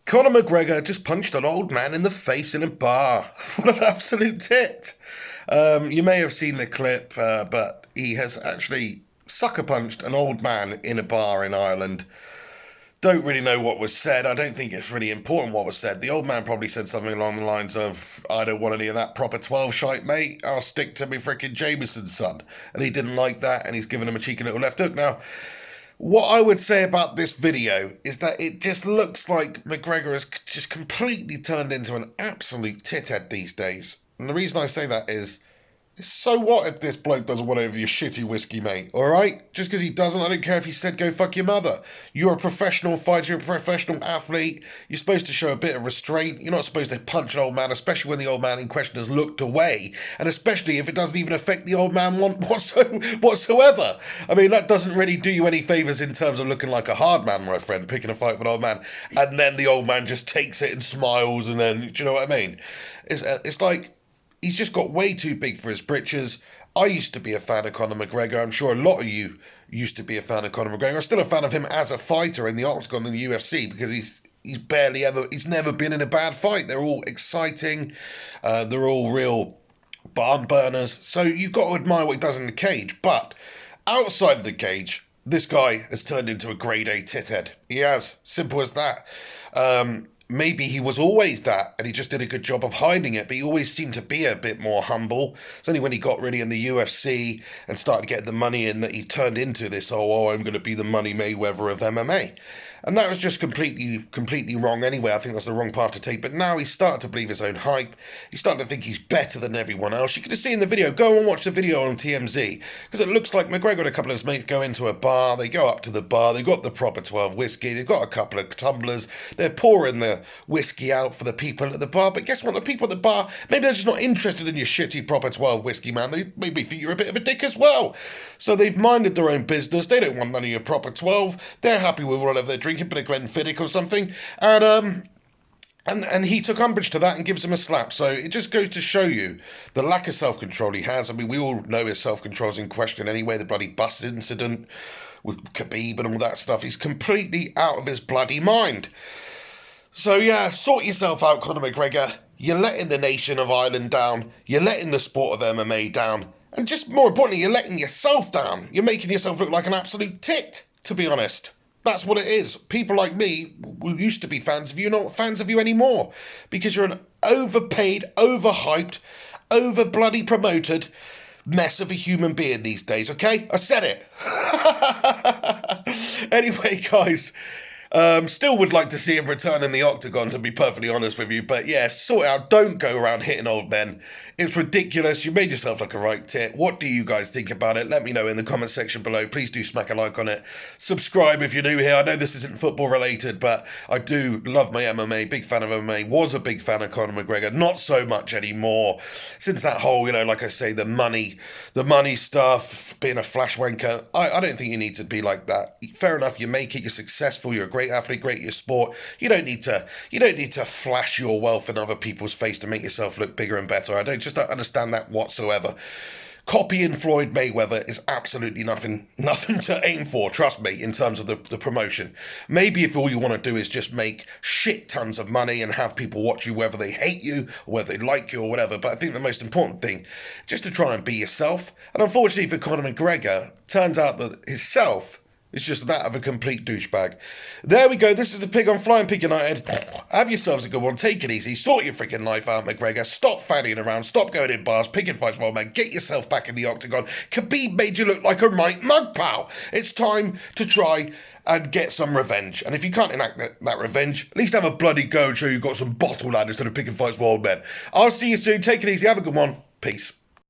Conor McGregor just punched an old man in the face in a bar. What an absolute tit. You may have seen the clip, but he has actually sucker punched an old man in a bar in Ireland. Don't really know what was said. I don't think it's really important what was said. The old man probably said something along the lines of, I don't want any of that proper 12 shite, mate. I'll stick to me frickin' Jameson's son. And he didn't like that, and he's given him a cheeky little left hook. Now, what I would say about this video is that it just looks like McGregor has just completely turned into an absolute tithead these days. And the reason I say that is, so what if this bloke doesn't want any of your shitty whiskey, mate? All right? Just because he doesn't, I don't care if he said go fuck your mother. You're a professional fighter, you're a professional athlete. You're supposed to show a bit of restraint. You're not supposed to punch an old man, especially when the old man in question has looked away. And especially if it doesn't even affect the old man whatsoever. I mean, that doesn't really do you any favours in terms of looking like a hard man, my friend, picking a fight with an old man. And then the old man just takes it and smiles and then, do you know what I mean? It's like, he's just got way too big for his britches. I used to be a fan of Conor McGregor. I'm sure a lot of you used to be a fan of Conor McGregor. I'm still a fan of him as a fighter in the octagon in the UFC because he's never been in a bad fight. They're all exciting. They're all real barn burners. So you've got to admire what he does in the cage. But outside of the cage, this guy has turned into a grade A tithead. He has. Simple as that. Maybe he was always that, and he just did a good job of hiding it, but he always seemed to be a bit more humble. It's only when he got really in the UFC and started getting the money in that he turned into this, I'm going to be the Money Mayweather of MMA. And that was just completely wrong anyway. I think that's the wrong path to take. But now he's starting to believe his own hype. He's starting to think he's better than everyone else. You could have seen the video. Go and watch the video on TMZ. Because it looks like McGregor and a couple of his mates go into a bar. They go up to the bar. They've got the proper 12 whiskey. They've got a couple of tumblers. They're pouring the whiskey out for the people at the bar. But guess what? The people at the bar, maybe they're just not interested in your shitty proper 12 whiskey, man. They maybe think you're a bit of a dick as well. So they've minded their own business. They don't want none of your proper 12. They're happy with whatever they're drinking, but a Glenfiddich or something. And he took umbrage to that and gives him a slap. So it just goes to show you the lack of self-control he has. I mean, we all know his self-control's in question anyway. The bloody bus incident with Khabib and all that stuff. He's completely out of his bloody mind. So yeah, sort yourself out, Conor McGregor. You're letting the nation of Ireland down. You're letting the sport of MMA down. And just more importantly, you're letting yourself down. You're making yourself look like an absolute tit, to be honest. That's what it is. People like me, who used to be fans of you, are not fans of you anymore. Because you're an overpaid, overhyped, over bloody promoted mess of a human being these days, okay? I said it. Anyway, guys, still would like to see him return in the octagon, to be perfectly honest with you. But yeah, sort it out. Don't go around hitting old men. It's ridiculous. You made yourself look a right tit. What do you guys think about it? Let me know in the comment section below. Please do smack a like on it. Subscribe if you're new here. I know this isn't football related, but I do love my MMA. Big fan of MMA. Was a big fan of Conor McGregor. Not so much anymore. Since that whole, like I say, the money stuff, being a flash wanker. I don't think you need to be like that. Fair enough. You make it. You're successful. You're a great athlete. Great at your sport. You don't need to flash your wealth in other people's face to make yourself look bigger and better. I don't understand that whatsoever. Copying Floyd Mayweather is absolutely nothing to aim for, trust me, in terms of the promotion. Maybe if all you want to do is just make shit tons of money and have people watch you whether they hate you or whether they like you or whatever. But I think the most important thing, just to try and be yourself. And unfortunately for Conor McGregor, turns out that himself is just that of a complete douchebag. There we go. This is the Pig on Flying Pig United. Have yourselves a good one. Take it easy. Sort your freaking life out, McGregor. Stop fanning around. Stop going in bars, picking fights for old man. Get yourself back in the octagon. Khabib made you look like a right mug, pal. It's time to try and get some revenge. And if you can't enact that revenge, at least have a bloody go and show you've got some bottle lad instead of picking fights for old men. I'll see you soon. Take it easy. Have a good one. Peace.